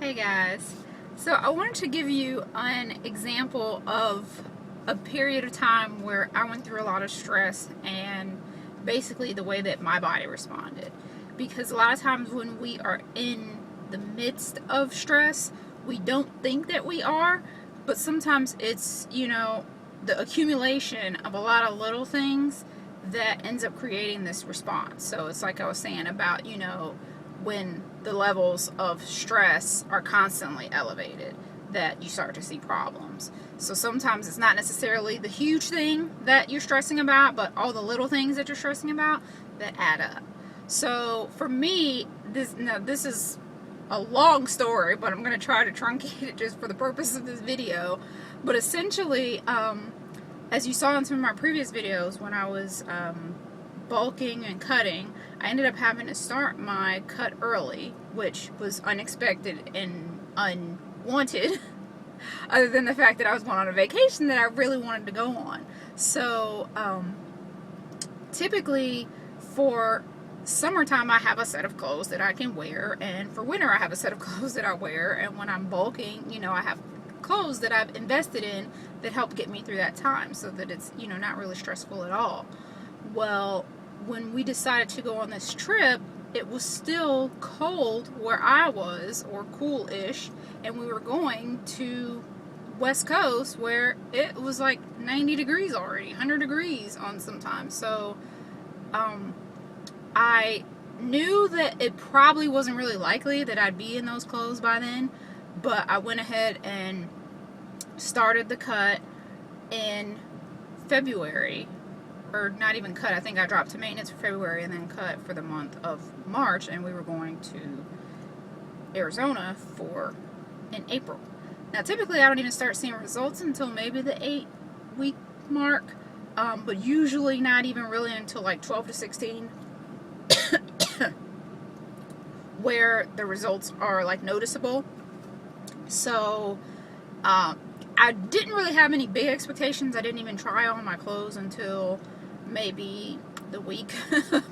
Hey guys, so I wanted to give you an example of a period of time where I went through a lot of stress and basically the way that my body responded. Because a lot of times when we are in the midst of stress, we don't think that we are, but sometimes it's, the accumulation of a lot of little things that ends up creating this response. So it's like I was saying about, when the levels of stress are constantly elevated, that you start to see problems. So sometimes it's not necessarily the huge thing that you're stressing about, but all the little things that you're stressing about that add up. So for me, this is a long story, but I'm going to try to truncate it just for the purpose of this video. But essentially, as you saw in some of my previous videos, when I was bulking and cutting, I ended up having to start my cut early, which was unexpected and unwanted, other than the fact that I was going on a vacation that I really wanted to go on. So typically for summertime I have a set of clothes that I can wear, and for winter I have a set of clothes that I wear, and when I'm bulking, I have clothes that I've invested in that help get me through that time so that it's, not really stressful at all. Well, when we decided to go on this trip, it was still cold where I was, or cool-ish, and we were going to West Coast where it was like 90 degrees already, 100 degrees on sometimes. So I knew that it probably wasn't really likely that I'd be in those clothes by then, but I went ahead and started the cut in February. Or not even cut, I think I dropped to maintenance for February and then cut for the month of March, and we were going to Arizona in April. Now typically I don't even start seeing results until maybe the 8-week mark, but usually not even really until like 12 to 16 where the results are like noticeable. So I didn't really have any big expectations. I didn't even try on my clothes until maybe the week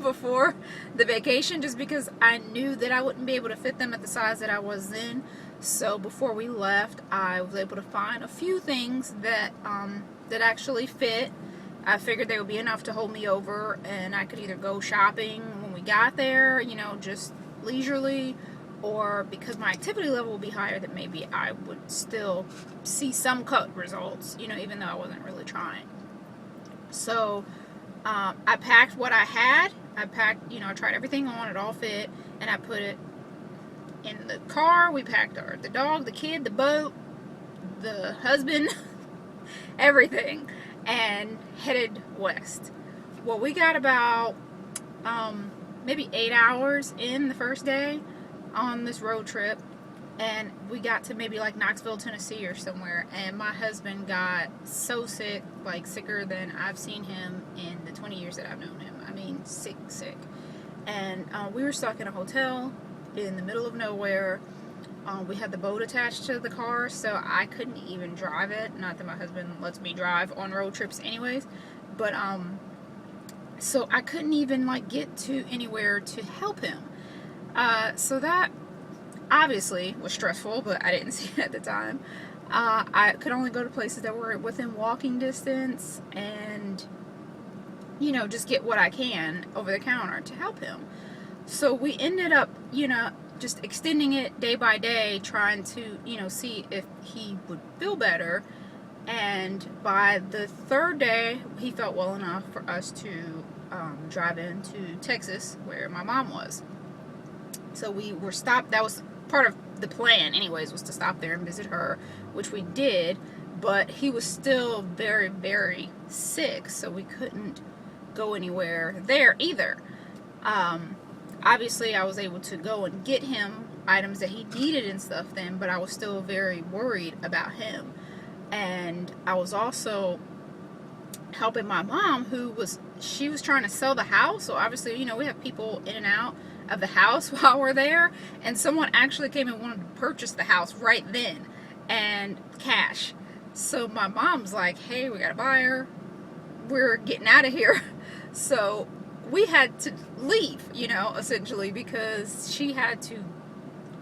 before the vacation, just because I knew that I wouldn't be able to fit them at the size that I was in. So before we left, I was able to find a few things that that actually fit. I figured they would be enough to hold me over, and I could either go shopping when we got there, just leisurely, or because my activity level would be higher, that maybe I would still see some cut results, even though I wasn't really trying. So I packed what I had. I tried everything on, it all fit, and I put it in the car. We packed the dog, the kid, the boat, the husband, everything, and headed west. Well, we got about maybe 8 hours in the first day on this road trip, and we got to maybe like Knoxville, Tennessee or somewhere, and my husband got so sick, like sicker than I've seen him in the 20 years that I've known him. I mean, sick. And we were stuck in a hotel in the middle of nowhere. We had the boat attached to the car, so I couldn't even drive it. Not that my husband lets me drive on road trips anyways, but so I couldn't even like get to anywhere to help him. So that obviously was stressful, but I didn't see it at the time. I could only go to places that were within walking distance and, just get what I can over the counter to help him. So we ended up, just extending it day by day, trying to, see if he would feel better. And by the third day, he felt well enough for us to drive into Texas, where my mom was. So we were stopped. That was part of the plan anyways, was to stop there and visit her, which we did, but he was still very, very sick, so we couldn't go anywhere there either. Obviously I was able to go and get him items that he needed and stuff then, but I was still very worried about him. And I was also helping my mom, she was trying to sell the house. So obviously, we have people in and out of the house while we're there, and someone actually came and wanted to purchase the house right then, and cash. So my mom's like, hey, we got a buyer, we're getting out of here. So we had to leave, essentially, because she had to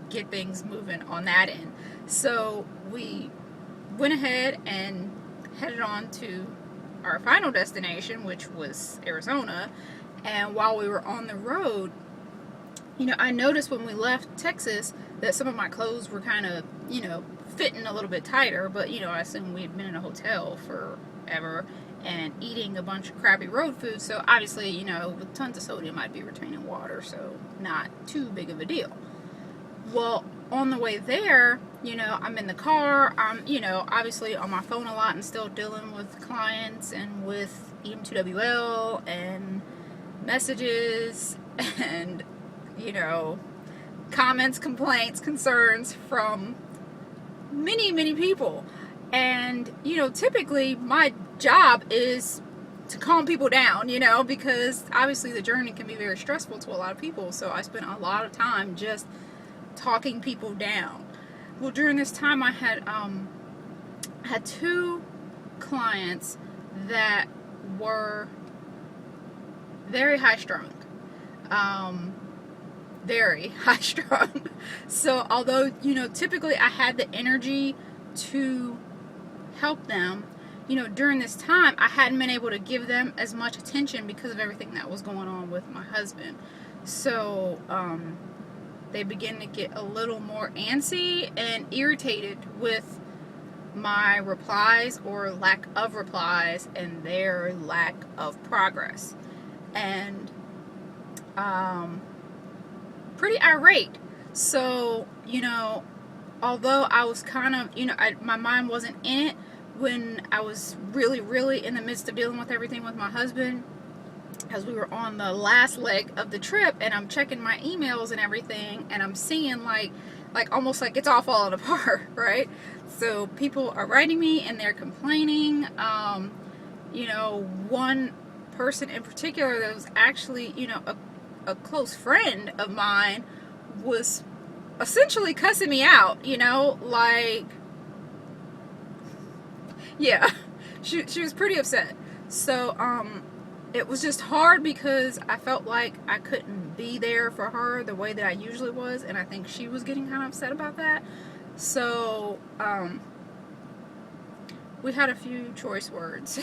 get things moving on that end. So we went ahead and headed on to our final destination, which was Arizona. And while we were on the road, I noticed when we left Texas that some of my clothes were kind of, fitting a little bit tighter, but, I assumed we had been in a hotel forever and eating a bunch of crappy road food, so obviously, with tons of sodium, I'd be retaining water, so not too big of a deal. Well, on the way there, I'm in the car, I'm, obviously on my phone a lot and still dealing with clients and with EM2WL and messages and, comments, complaints, concerns from many people. And, typically my job is to calm people down, because obviously the journey can be very stressful to a lot of people. So I spent a lot of time just talking people down. Well, during this time I had two clients that were very high strung. Very high strung. So although, typically I had the energy to help them, during this time I hadn't been able to give them as much attention because of everything that was going on with my husband. So they began to get a little more antsy and irritated with my replies or lack of replies and their lack of progress. And pretty irate. So, although I was kind of, my mind wasn't in it when I was really in the midst of dealing with everything with my husband, as we were on the last leg of the trip, and I'm checking my emails and everything, and I'm seeing like almost like it's all falling apart, right? So people are writing me and they're complaining. One person in particular that was actually, a close friend of mine was essentially cussing me out, yeah, she was pretty upset. So, it was just hard because I felt like I couldn't be there for her the way that I usually was, and I think she was getting kind of upset about that. So, we had a few choice words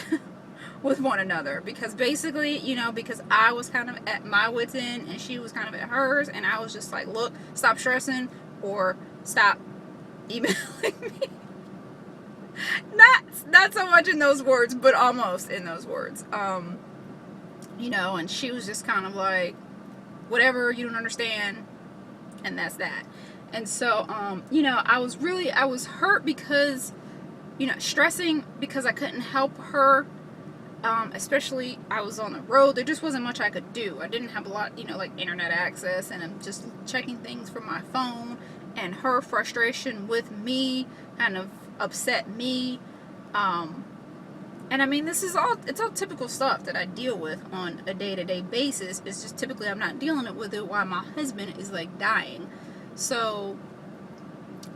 with one another, because basically, because I was kind of at my wit's end and she was kind of at hers, and I was just like, look, stop stressing or stop emailing me. Not so much in those words, but almost in those words. And she was just kind of like, whatever, you don't understand, and that's that. And so, I was hurt because, stressing because I couldn't help her. Especially I was on the road. There just wasn't much I could do. I didn't have a lot, like internet access, and I'm just checking things from my phone, and her frustration with me kind of upset me. And I mean, it's all typical stuff that I deal with on a day-to-day basis. It's just typically I'm not dealing with it while my husband is like dying. So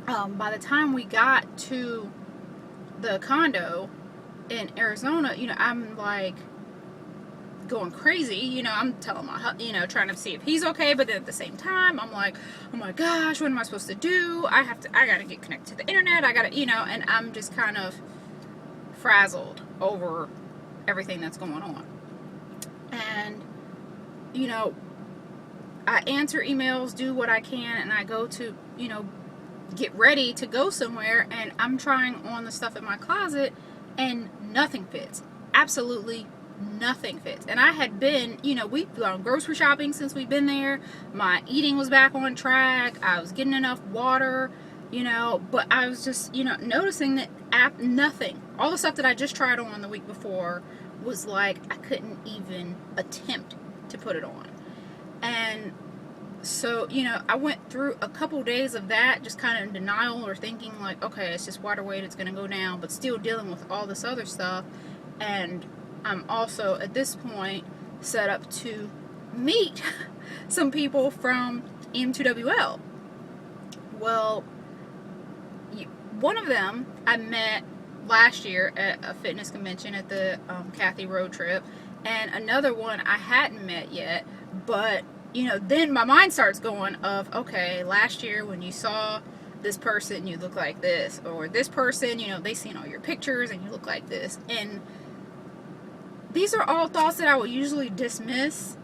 by the time we got to the condo in Arizona, I'm like going crazy. I'm telling my, trying to see if he's okay, but then at the same time, I'm like, oh my gosh, what am I supposed to do? I gotta get connected to the internet. I gotta, and I'm just kind of frazzled over everything that's going on. And, I answer emails, do what I can, and I go to, get ready to go somewhere, and I'm trying on the stuff in my closet, and nothing fits. Absolutely nothing fits. And I had been, we've gone grocery shopping since we've been there. My eating was back on track. I was getting enough water, but I was just, noticing that nothing. All the stuff that I just tried on the week before was like, I couldn't even attempt to put it on. And so, I went through a couple days of that, just kind of in denial, or thinking like, okay, it's just water weight, it's going to go down, but still dealing with all this other stuff. And I'm also, at this point, set up to meet some people from EM2WL. Well, one of them I met last year at a fitness convention at the Kathy Road Trip, and another one I hadn't met yet, but then my mind starts going of, okay, last year when you saw this person, you look like this, or this person, they seen all your pictures and you look like this. And these are all thoughts that I would usually dismiss,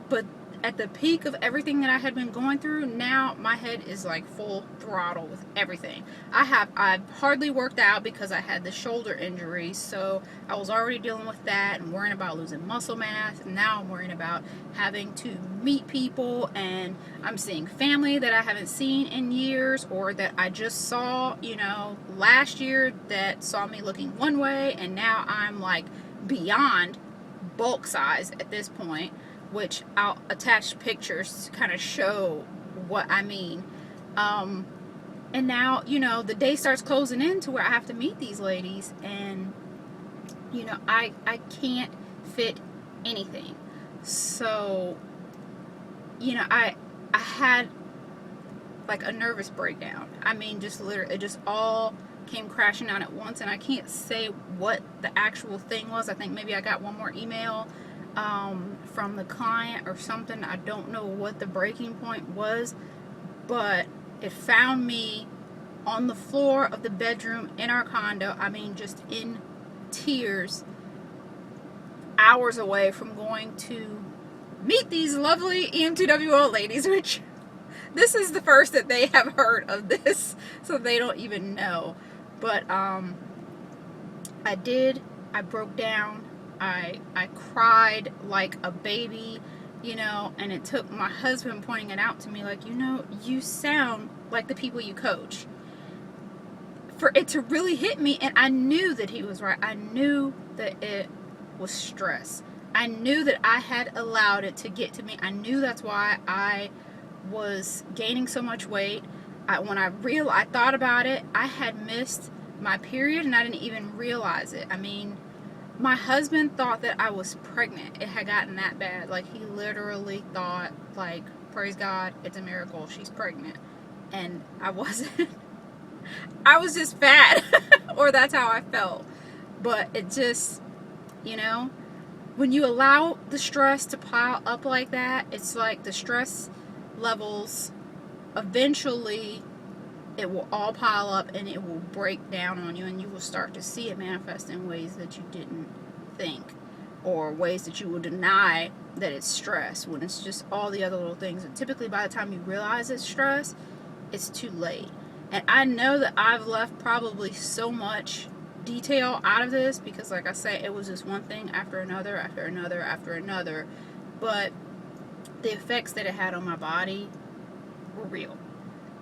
but at the peak of everything that I had been going through, now my head is like full throttle with everything. I've hardly worked out because I had the shoulder injury, so I was already dealing with that and worrying about losing muscle mass, and now I'm worrying about having to meet people, and I'm seeing family that I haven't seen in years, or that I just saw, last year, that saw me looking one way, and now I'm like beyond bulk size at this point, which I'll attach pictures to kind of show what I mean. And now, the day starts closing in to where I have to meet these ladies, and, I can't fit anything. So, I had like a nervous breakdown. I mean, just literally, it just all came crashing down at once, and I can't say what the actual thing was. I think maybe I got one more email from the client or something. I don't know what the breaking point was, but it found me on the floor of the bedroom in our condo. I mean, just in tears, hours away from going to meet these lovely EMTWO ladies, which this is the first that they have heard of this, so they don't even know. But I broke down. I cried like a baby, and it took my husband pointing it out to me, like, you sound like the people you coach, for it to really hit me. And I knew that he was right. I knew that it was stress. I knew that I had allowed it to get to me. I knew that's why I was gaining so much weight. When I thought about it, I had missed my period and I didn't even realize it. I mean, my husband thought that I was pregnant. It had gotten that bad. Like, he literally thought, like, praise God, it's a miracle, she's pregnant. And I wasn't. I was just fat. Or that's how I felt. But it just, when you allow the stress to pile up like that, it's like the stress levels, eventually it will all pile up and it will break down on you, and you will start to see it manifest in ways that you didn't think, or ways that you will deny that it's stress when it's just all the other little things. And typically by the time you realize it's stress, it's too late. And I know that I've left probably so much detail out of this because, like I say, it was just one thing after another, after another, after another. But the effects that it had on my body were real.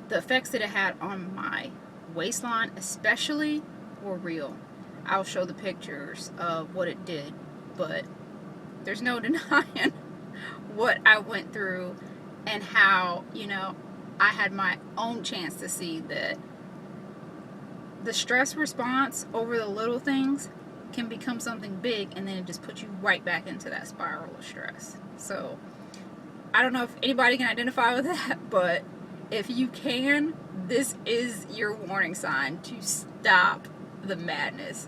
The effects that it had on my waistline especially were real. I'll show the pictures of what it did, but there's no denying what I went through and how, I had my own chance to see that the stress response over the little things can become something big, and then it just puts you right back into that spiral of stress. So I don't know if anybody can identify with that, but if you can, this is your warning sign to stop the madness.